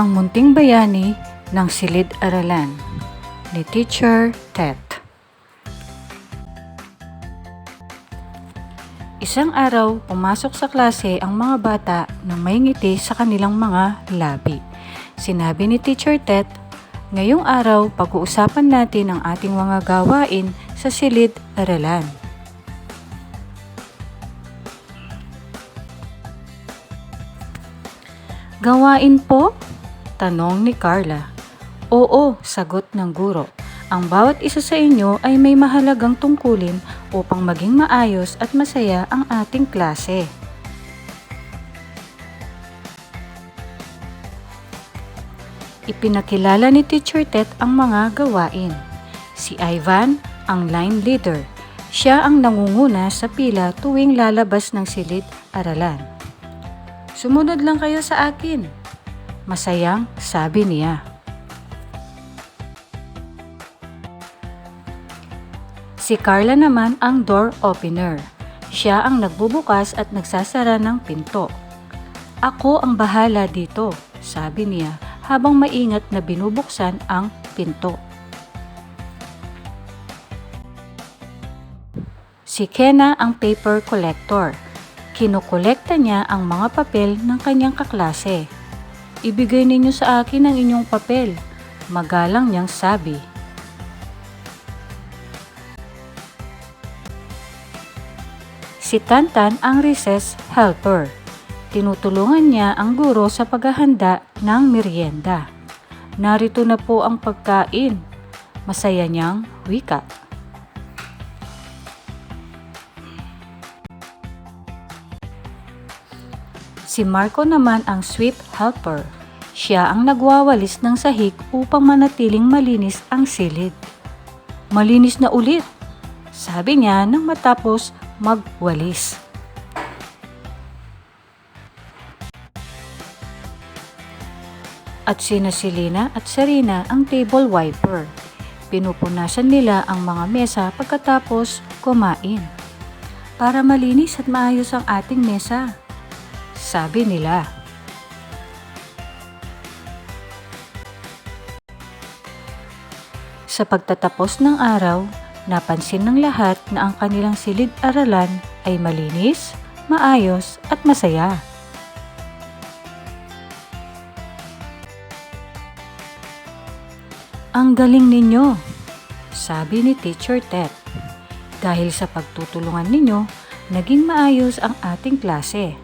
Ang Munting Bayani ng Silid-Aralan ni Teacher Tet. Isang araw, pumasok sa klase ang mga bata na may ngiti sa kanilang mga labi. Sinabi ni Teacher Tet, "Ngayong araw, pag-uusapan natin ang ating mga gawain sa silid-aralan." "Gawain po?" tanong ni Carla. "Oo," sagot ng guro. "Ang bawat isa sa inyo ay may mahalagang tungkulin upang maging maayos at masaya ang ating klase." Ipinakilala ni Teacher Tet ang mga gawain. Si Ivan, ang line leader. Siya ang nangunguna sa pila tuwing lalabas ng silid-aralan. "Sumunod lang kayo sa akin," masayang sabi niya. Si Carla naman ang door opener. Siya ang nagbubukas at nagsasara ng pinto. "Ako ang bahala dito," sabi niya habang maingat na binubuksan ang pinto. Si Kenna ang paper collector. Kinokolekta niya ang mga papel ng kanyang kaklase. "Ibigay ninyo sa akin ang inyong papel," magalang niyang sabi. Si Tantan ang recess helper. Tinutulungan niya ang guro sa paghahanda ng merienda. "Narito na po ang pagkain," masaya niyang wika. Si Marco naman ang sweep helper. Siya ang nagwawalis ng sahig upang manatiling malinis ang silid. "Malinis na ulit," sabi niya nang matapos magwalis. At sina Selena at Serena ang table wiper. Pinupunasan nila ang mga mesa pagkatapos kumain. "Para malinis at maayos ang ating mesa," sabi nila. Sa pagtatapos ng araw, napansin ng lahat na ang kanilang silid-aralan ay malinis, maayos at masaya. "Ang galing ninyo," sabi ni Teacher Tet. "Dahil sa pagtutulungan ninyo, naging maayos ang ating klase."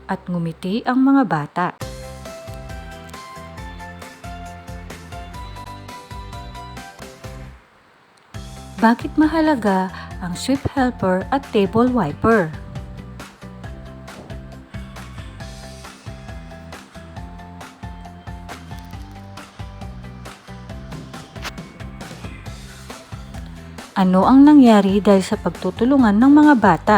At ngumiti ang mga bata. Bakit mahalaga ang sweep helper at table wiper? Ano ang nangyari dahil sa pagtutulungan ng mga bata?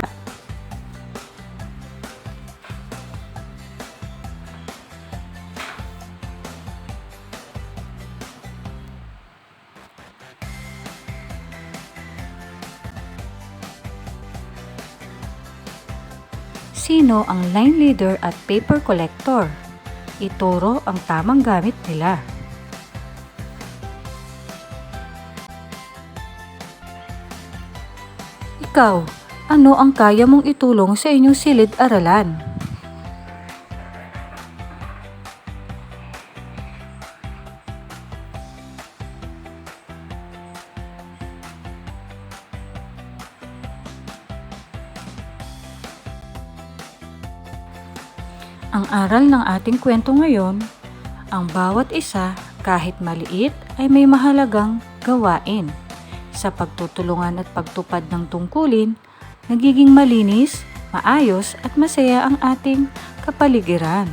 Sino ang line leader at paper collector? Ituro ang tamang gamit nila. Ikaw, ano ang kaya mong itulong sa inyong silid-aralan? Ang aral ng ating kwento ngayon, ang bawat isa, kahit maliit, ay may mahalagang gawain. Sa pagtutulungan at pagtupad ng tungkulin, nagiging malinis, maayos at masaya ang ating kapaligiran.